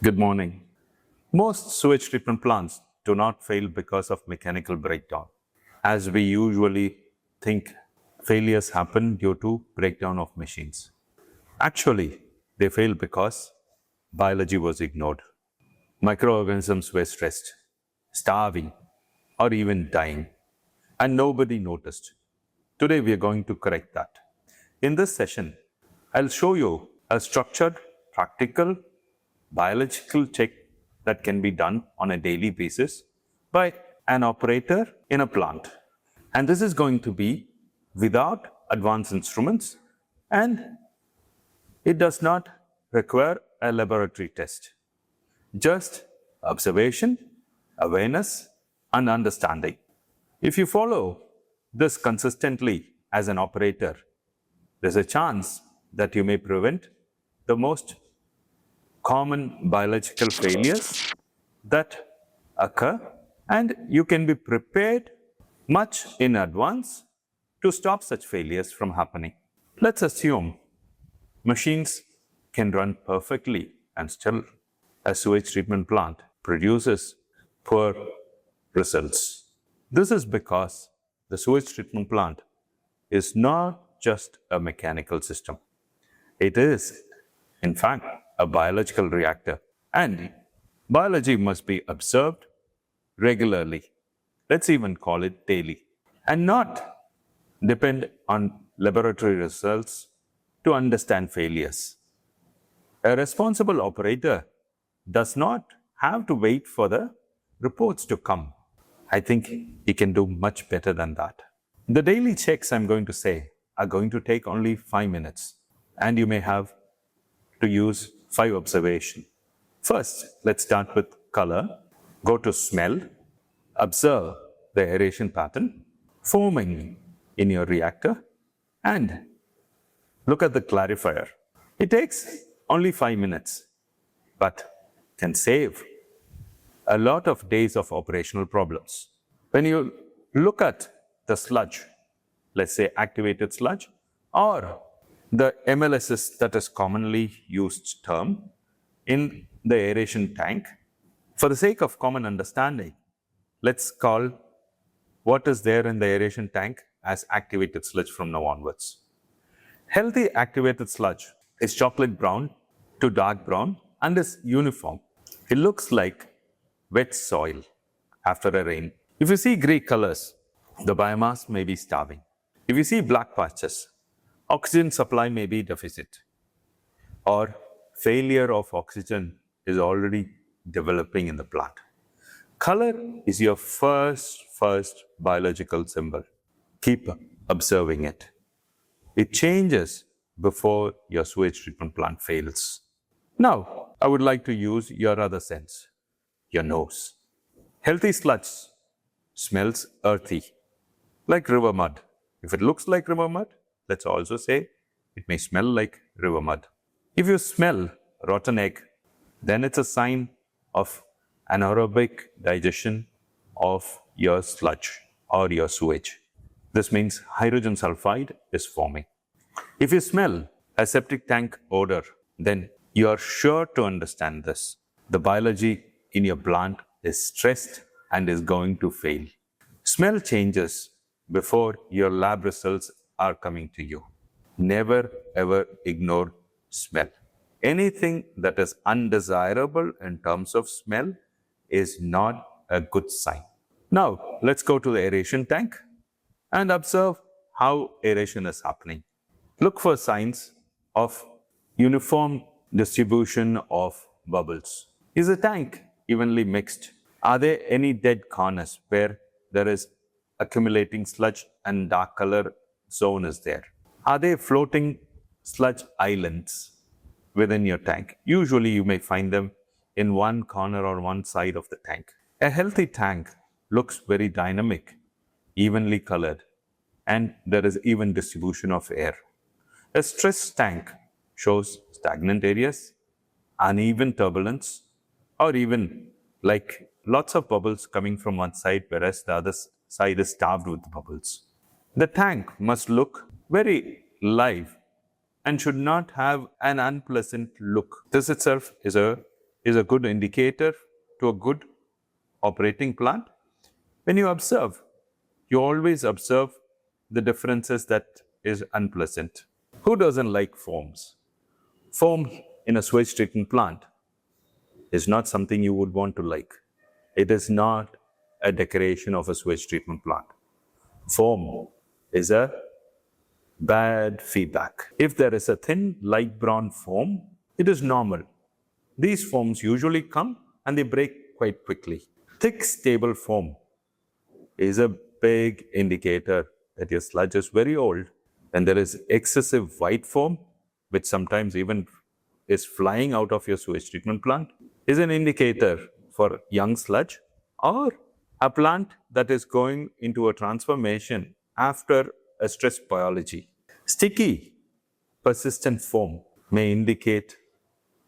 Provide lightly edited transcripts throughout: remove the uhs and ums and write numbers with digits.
Good morning. Most sewage treatment plants do not fail because of mechanical breakdown. As we usually think, failures happen due to breakdown of machines. Actually, they fail because biology was ignored. Microorganisms were stressed, starving, or even dying, and nobody noticed. Today, we are going to correct that. In this session, I'll show you a structured, practical, biological check that can be done on a daily basis by an operator in a plant. And this is going to be without advanced instruments, and it does not require a laboratory test. Just observation, awareness, and understanding. If you follow this consistently as an operator, there's a chance that you may prevent the most common biological failures that occur, and you can be prepared much in advance to stop such failures from happening. Let's assume machines can run perfectly and still a sewage treatment plant produces poor results. This is because the sewage treatment plant is not just a mechanical system. It is, in fact, a biological reactor, and biology must be observed regularly. Let's even call it daily, and not depend on laboratory results to understand failures. A responsible operator does not have to wait for the reports to come. I think he can do much better than that. The daily checks I'm going to say are going to take only 5 minutes, and you may have to use 5 observations. First, let's start with color. Go to smell. Observe the aeration pattern forming in your reactor, and look at the clarifier. It takes only 5 minutes, but can save a lot of days of operational problems. When you look at the sludge, let's say activated sludge, or the MLSS, that is commonly used term in the aeration tank, for the sake of common understanding, let's call what is there in the aeration tank as activated sludge from now onwards. Healthy activated sludge is chocolate brown to dark brown and is uniform. It looks like wet soil after a rain. If you see grey colors, the biomass may be starving. If you see black patches, oxygen supply may be deficit, or failure of oxygen is already developing in the plant. Color is your first biological symbol. Keep observing it. It changes before your sewage treatment plant fails. Now, I would like to use your other sense, your nose. Healthy sludge smells earthy, like river mud. If it looks like river mud, let's also say it may smell like river mud. If you smell rotten egg, then it's a sign of anaerobic digestion of your sludge or your sewage. This means hydrogen sulfide is forming. If you smell a septic tank odor, then you are sure to understand this. The biology in your plant is stressed and is going to fail. Smell changes before your lab results are coming to you. Never ever ignore smell. Anything that is undesirable in terms of smell is not a good sign. Now, let's go to the aeration tank and observe how aeration is happening. Look for signs of uniform distribution of bubbles. Is the tank evenly mixed? Are there any dead corners where there is accumulating sludge and dark color zone is there? Are there floating sludge islands within your tank? Usually you may find them in one corner or one side of the tank. A healthy tank looks very dynamic, evenly colored, and there is even distribution of air. A stressed tank shows stagnant areas, uneven turbulence, or even like lots of bubbles coming from one side, whereas the other side is starved with bubbles. The tank must look very live and should not have an unpleasant look. This itself is a is a good indicator to a good operating plant? When you observe, you always observe the differences that is unpleasant. Who doesn't like foams? Foam in a sewage treatment plant is not something you would want to like. It is not a decoration of a sewage treatment plant. Foam is a bad feedback. If there is a thin light brown foam, it is normal. These foams usually come and they break quite quickly. Thick stable foam is a big indicator that your sludge is very old. When there is excessive white foam, which sometimes even is flying out of your sewage treatment plant, is an indicator for young sludge or a plant that is going into a transformation after a stress biology. Sticky, persistent foam may indicate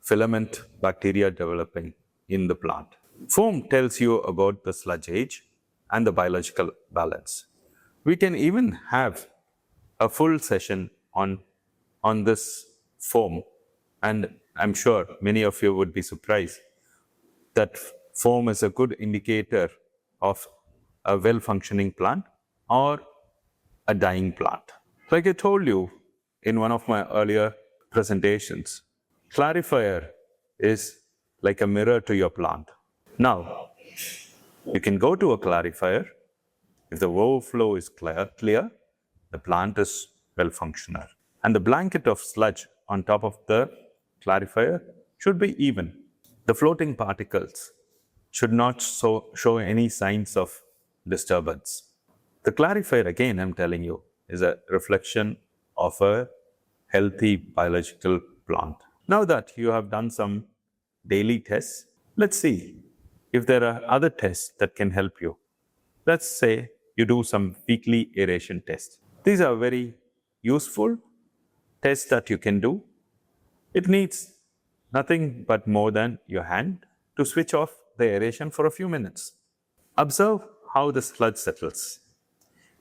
filament bacteria developing in the plant. Foam tells you about the sludge age and the biological balance. We can even have a full session on this foam, and I'm sure many of you would be surprised that foam is a good indicator of a well-functioning plant or a dying plant. Like I told you in one of my earlier presentations, Clarifier is like a mirror to your plant. Now, you can go to a clarifier. If the overflow is clear, the plant is well functional. And the blanket of sludge on top of the clarifier should be even. The floating particles should not show any signs of disturbance. The clarifier, again, I'm telling you, is a reflection of a healthy biological plant. Now that you have done some daily tests, let's see if there are other tests that can help you. Let's say you do some weekly aeration tests. These are very useful tests that you can do. It needs nothing but more than your hand to switch off the aeration for a few minutes. Observe how the sludge settles.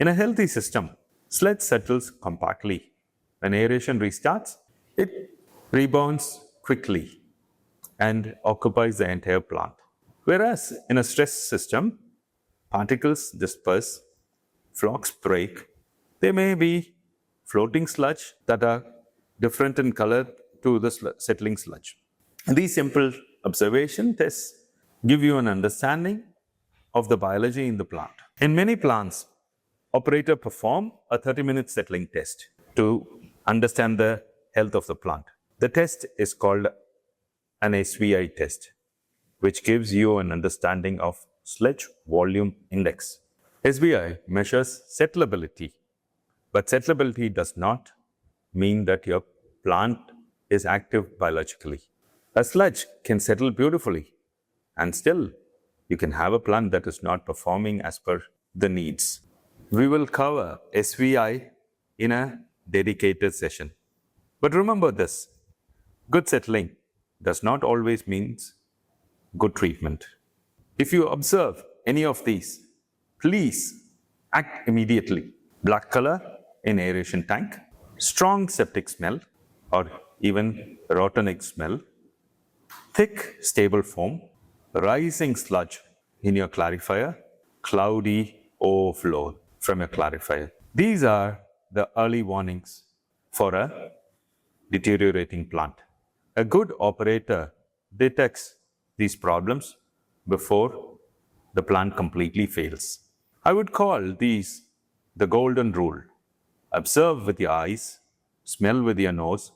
In a healthy system, sludge settles compactly. When aeration restarts, it rebounds quickly and occupies the entire plant. Whereas in a stress system, particles disperse, flocks break. There may be floating sludge that are different in color to the settling sludge. These simple observation tests give you an understanding of the biology in the plant. In many plants, operators perform a 30-minute settling test to understand the health of the plant. The test is called an SVI test, which gives you an understanding of sludge volume index. SVI measures settleability, but settleability does not mean that your plant is active biologically. A sludge can settle beautifully, and still you can have a plant that is not performing as per the needs. We will cover SVI in a dedicated session. But remember this, good settling does not always mean good treatment. If you observe any of these, please act immediately. Black color in aeration tank, strong septic smell or even rotten egg smell, thick stable foam, rising sludge in your clarifier, cloudy overflow from your clarifier. These are the early warnings for a deteriorating plant. A good operator detects these problems before the plant completely fails. I would call these the golden rule. Observe with your eyes, smell with your nose,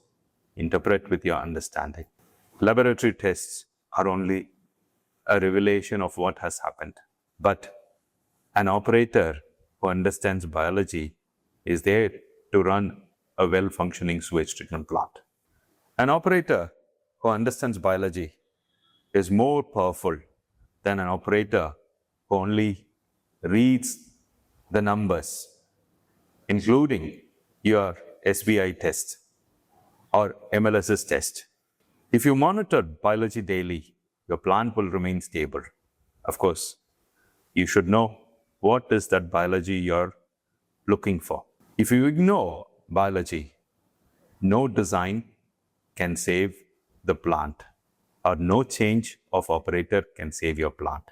interpret with your understanding. Laboratory tests are only a revelation of what has happened. But an operator who understands biology is there to run a well-functioning sewage treatment plant. An operator who understands biology is more powerful than an operator who only reads the numbers, including your SBI test or MLSS test. If you monitor biology daily, your plant will remain stable. Of course, you should know what is that biology you're looking for. If you ignore biology, no design can save the plant. or no change of operator can save your plant.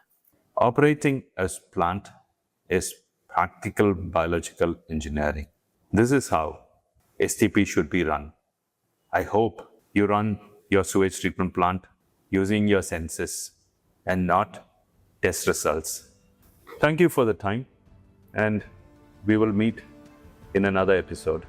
Operating a plant is practical biological engineering. This is how STP should be run. I hope you run your sewage treatment plant using your senses and not test results. Thank you for the time, and we will meet in another episode.